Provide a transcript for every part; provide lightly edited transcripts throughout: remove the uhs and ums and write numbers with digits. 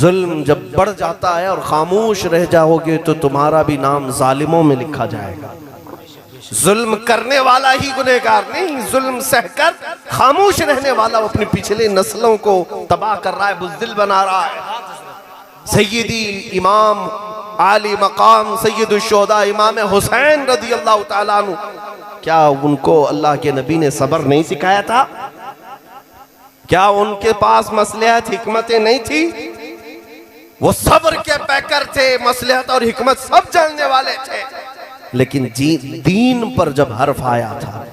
जुल्म जब बढ़ जाता है और खामोश रह जाओगे तो तुम्हारा भी नाम जालिमों में लिखा जाएगा। जुल्म करने वाला ही गुनहगार नहीं, जुल्म सहकर खामोश रहने वाला अपनी पिछले नस्लों को तबाह कर रहा है, बुज़दिल बना रहा है। सैयदी इमाम आली मकाम सैयदुश्शुहदा इमाम हुसैन रज़ी अल्लाह ताला अन्हु, क्या उनको अल्लाह के नबी ने सब्र नहीं सिखाया था? क्या उनके पास मसलहत हिकमतें नहीं थी? वो सब्र के पैकर थे, मसलहत और हिकमत सब जानने वाले थे। लेकिन दीन पर जब हर्फ आया था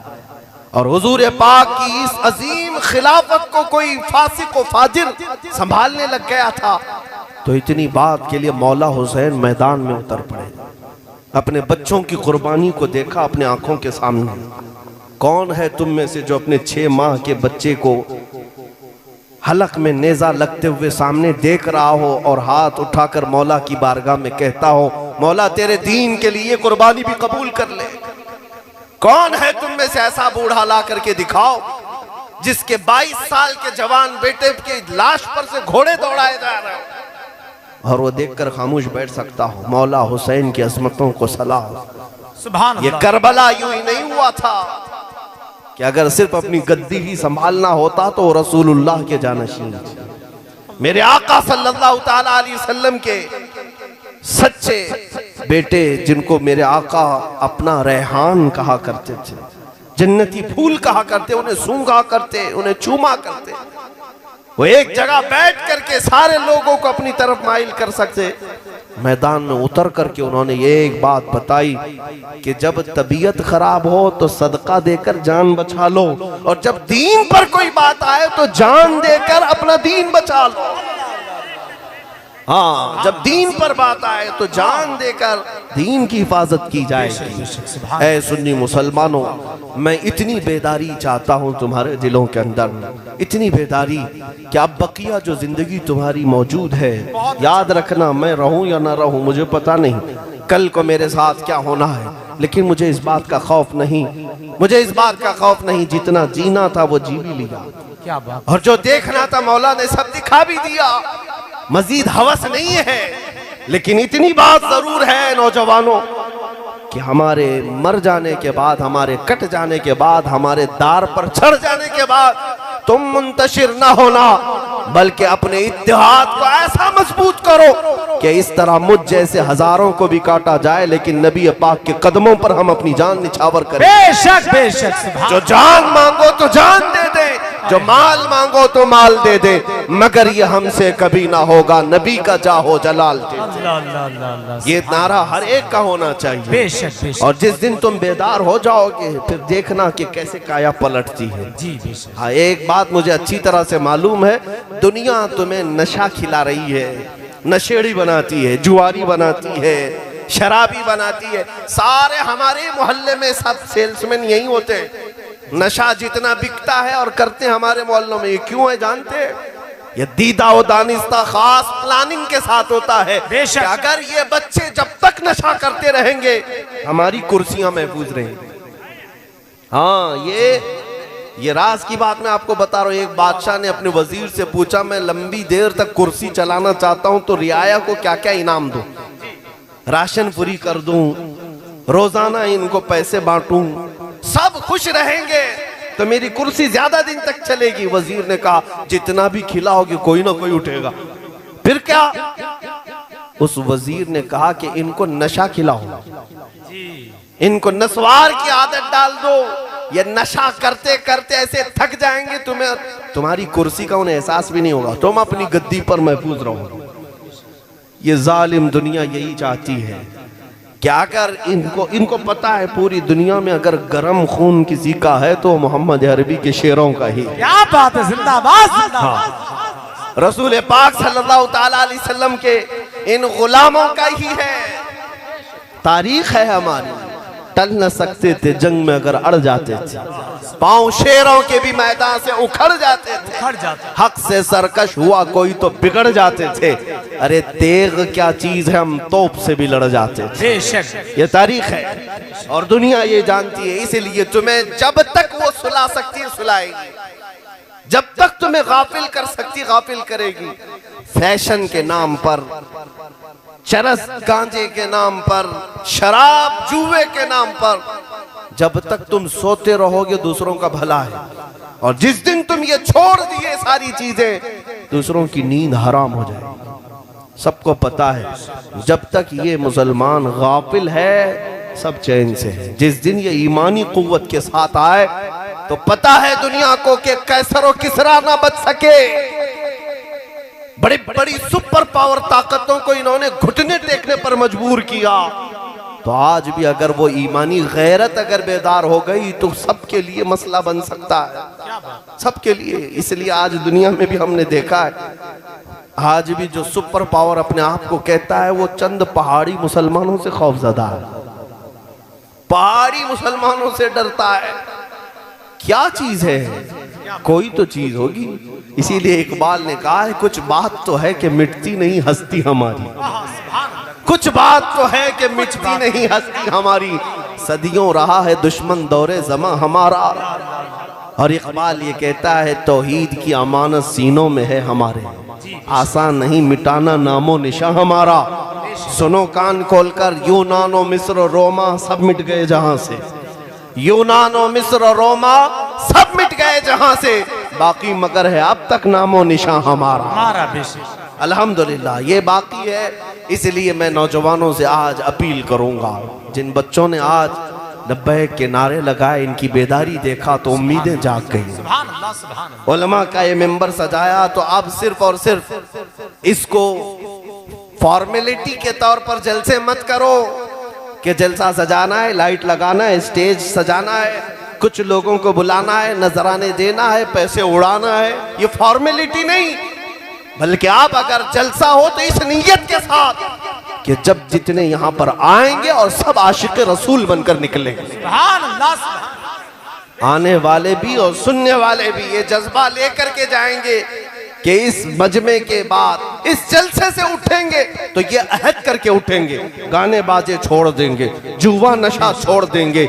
और हुजूर पाक की इस अजीम खिलाफत को कोई फासिक व फाजिर संभालने लग गया था, तो इतनी बात के लिए मौला हुसैन मैदान में उतर पड़े। अपने बच्चों की कुर्बानी को देखा अपने आंखों के सामने। कौन है तुम में से जो अपने 6 माह के बच्चे को हलक में नेजा लगते हुए सामने देख रहा हो और हाथ उठाकर मौला की बारगाह में कहता हो, मौला तेरे दीन के लिए कुर्बानी भी कबूल कर ले? कौन है तुम में से ऐसा बूढ़ा ला करके दिखाओ जिसके 22 साल के जवान बेटे के लाश पर से घोड़े दौड़ाए जा रहे हो और वो देखकर खामोश बैठ सकता हो? मौला हुसैन की अजमतों को सलाम। सुभान अल्लाह। ये करबला यूं ही नहीं हुआ था कि अगर सिर्फ अपनी गद्दी ही संभालना होता तो रसूलुल्लाह के जानशीन, मेरे आका सल्लल्लाहु ताला अलैहि वसल्लम के सच्चे बेटे, जिनको मेरे आका अपना रेहान कहा करते थे, जन्नती फूल कहा करते, उन्हें सूंघा करते, उन्हें चूमा करते, वो एक जगह बैठ करके सारे लोगों को अपनी तरफ माइल कर सकते। मैदान में उतर करके उन्होंने ये एक बात बताई कि जब तबीयत खराब हो तो सदका देकर जान बचा लो, और जब दीन पर कोई बात आए तो जान देकर अपना दीन बचा लो। हाँ, जब दीन पर बात आए तो जान देकर दीन की हिफाजत की जाएगी। ऐ सुन्नी मुसलमानों, मैं इतनी बेदारी चाहता हूँ तुम्हारे दिलों के अंदर, इतनी बेदारी कि अब बकिया जो जिंदगी तुम्हारी मौजूद है, याद रखना, मैं रहूं या ना रहूं मुझे पता नहीं, कल को मेरे साथ क्या होना है, लेकिन मुझे इस बात का खौफ नहीं, मुझे इस बात का खौफ नहीं, जितना जीना था वो जी भी लिया, क्या बात। और जो देखना था मौला ने सब दिखा भी दिया। मजीद हवस नहीं है, लेकिन इतनी बात जरूर है नौजवानों कि हमारे मर जाने के बाद, हमारे कट जाने के बाद, हमारे दार पर चढ़ जाने के बाद तुम मुंतशिर ना होना, बल्कि अपने इत्तेहाद को ऐसा मजबूत करो कि इस तरह मुझ जैसे हजारों को भी काटा जाए, लेकिन नबी पाक के कदमों पर हम अपनी जान निछावर करें। बेशक बेशक। जो जान मांगो तो जान दे दे, जो माल मांगो तो माल दे दे, मगर ये हमसे कभी ना होगा नबी का जाहो जलाल दे। ये नारा हर एक का होना चाहिए। बेशक बेशक। और जिस दिन तुम बेदार हो जाओगे फिर देखना कि कैसे काया पलटती है। जी बेशक। हाँ, एक बात मुझे अच्छी तरह से मालूम है, दुनिया तुम्हें नशा खिला रही है, नशेड़ी बनाती है, जुआरी बनाती है, शराबी बनाती है। सारे हमारे मोहल्ले में सब सेल्समैन यही होते हैं। नशा जितना बिकता है और करते हैं हमारे मोहल्लों में, ये क्यों है जानते हैं? ये दीदा और दानिस्ता खास प्लानिंग के साथ होता है कि अगर ये बच्चे जब तक नशा करते रहेंगे हमारी कुर्सियां महफूज रहेंगी। हाँ, ये राज की बात मैं आपको बता रहा हूँ। एक बादशाह ने अपने वजीर से पूछा, मैं लंबी देर तक कुर्सी चलाना चाहता हूँ तो रियाया को क्या क्या इनाम दूं? राशन फ्री कर दूं, रोजाना इनको पैसे बांटूं, सब खुश रहेंगे तो मेरी कुर्सी ज्यादा दिन तक चलेगी। वजीर ने कहा, जितना भी खिलाओगे कोई ना कोई उठेगा। फिर क्या? उस वजीर ने कहा कि इनको नशा खिलाओ, इनको नस्वार की आदत डाल दो, ये नशा करते करते ऐसे थक जाएंगे तुम्हारी कुर्सी का उन्हें एहसास भी नहीं होगा, तुम अपनी गद्दी पर महफूज रहो। ये जालिम दुनिया यही चाहती है कि अगर इनको पता है पूरी दुनिया में अगर गरम खून किसी का है तो मोहम्मद अरबी के शेरों का ही। क्या बात है, जिंदाबाद जिंदाबाद। रसूल पाक सल्लल्लाहु ताला अलैहि वसल्लम के इन गुलामों का ही है। तारीख है हमारी, टल न सकते थे जंग में अगर अड़ जाते थे, पांव शेरों के भी मैदान से उखड़ जाते थे, हक से सरकश हुआ कोई तो बिगड़ जाते थे। अरे तेग क्या चीज है, हम तोप से भी लड़ जाते थे। ये तारीख है और दुनिया ये जानती है। इसलिए तुम्हें जब तक वो सुला सकती है सुलाएगी, जब तक तुम्हें गाफिल कर सकती गाफिल करेगी। फैशन के नाम पर, चरस गांजे के नाम पर, शराब जुए के नाम पर, जब तक तुम सोते रहोगे दूसरों का भला है, और जिस दिन तुम ये छोड़ दिए सारी चीजें, दूसरों की नींद हराम हो जाएगी। सबको पता है जब तक ये मुसलमान गाफिल है सब चैन से है। जिस दिन ये ईमानी कुव्वत के साथ आए तो पता है दुनिया को कि कैसर और किसरा ना बच सके। बड़ी बड़ी सुपर पावर ताकतों को इन्होंने घुटने टेकने पर मजबूर किया। तो आज भी अगर वो ईमानी गैरत अगर बेदार हो गई तो सबके लिए मसला बन सकता है, सबके लिए। इसलिए आज दुनिया में भी हमने देखा है, आज भी जो सुपर पावर अपने आप को कहता है वो चंद पहाड़ी मुसलमानों से खौफजदा है, पहाड़ी मुसलमानों से डरता है। क्या चीज है? कोई तो चीज होगी। इसीलिए इकबाल ने कहा है कुछ बात तो है कि मिटती नहीं हस्ती हमारी, कुछ बात तो है कि मिटती नहीं हस्ती हमारी, सदियों रहा है दुश्मन दौरे ज़मा हमारा। और इकबाल ये कहता है तौहीद की अमानत सीनों में है हमारे, आसान नहीं मिटाना नामो निशा हमारा। सुनो कान खोलकर, यूनान और मिस्र और रोमा सब मिट गए जहां से, यूनान और मिस्र और रोमा सब मिट गए जहां से, बाकी मगर है अब तक नामो निशा हमारा। अल्हम्दुलिल्लाह ये बाकी है। इसलिए मैं नौजवानों से आज अपील करूंगा, जिन बच्चों ने आज लब्बैक के नारे लगाए, इनकी बेदारी देखा तो उम्मीदें जाग गई। उलमा का ये मेंबर सजाया तो अब सिर्फ और सिर्फ इसको फॉर्मेलिटी के तौर पर जलसे मत करो कि जलसा सजाना है, लाइट लगाना है, स्टेज सजाना है, कुछ लोगों को बुलाना है, नजराने देना है, पैसे उड़ाना है। ये फॉर्मेलिटी नहीं, बल्कि आप अगर जलसा हो तो इस नीयत के साथ कि जब जितने यहाँ पर आएंगे और सब आशिक रसूल बनकर निकलेंगे, आने वाले भी और सुनने वाले भी ये जज्बा लेकर के जाएंगे कि इस मजमे के बाद इस जलसे से उठेंगे तो ये अहद करके उठेंगे, गाने बाजे छोड़ देंगे, जुआ नशा छोड़ देंगे,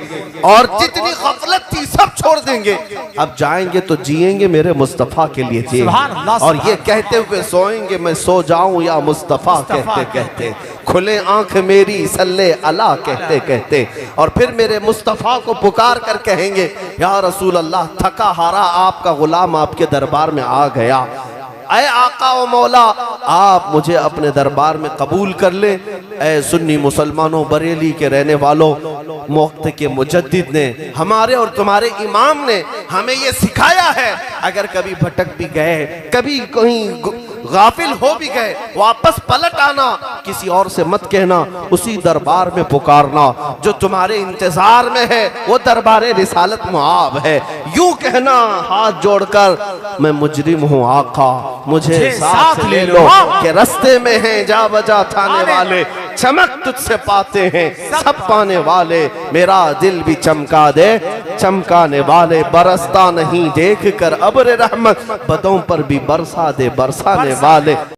और जितनी गफलत थी सब छोड़ देंगे। अब जाएंगे तो जिएंगे मेरे मुस्तफा के लिए जिएंगे, और ये कहते हुए सोएंगे मैं सो जाऊं या मुस्तफा कहते कहते, खुले आंख मेरी सल्ले अला कहते कहते, और फिर मेरे मुस्तफा को पुकार कर कहेंगे या रसूल अल्लाह थका हारा आपका गुलाम आपके दरबार में आ गया, ऐ आका व मौला आप मुझे अपने दरबार में कबूल कर ले। ऐ सुन्नी मुसलमानों, बरेली के रहने वालों, वक्त के मुजद्दिद ने, हमारे और तुम्हारे इमाम ने हमें ये सिखाया है, अगर कभी भटक भी गए, कभी कहीं गाफिल हो भी गए, वापस पलट आना, किसी और से मत कहना, उसी दरबार में पुकारना जो तुम्हारे इंतजार में है, वो दरबारे रिसालत मुआब है। यूं कहना हाथ जोड़कर मैं मुजरिम हूँ आका मुझे साथ ले लो, कि रास्ते में हैं जा बजा थाने वाले, चमक तुझसे पाते हैं सब पाने वाले, मेरा दिल भी चमका दे चमकाने वाले, बरसता नहीं देख कर अब्र रहमत, बदों पर भी बरसा दे बरसाने वाले।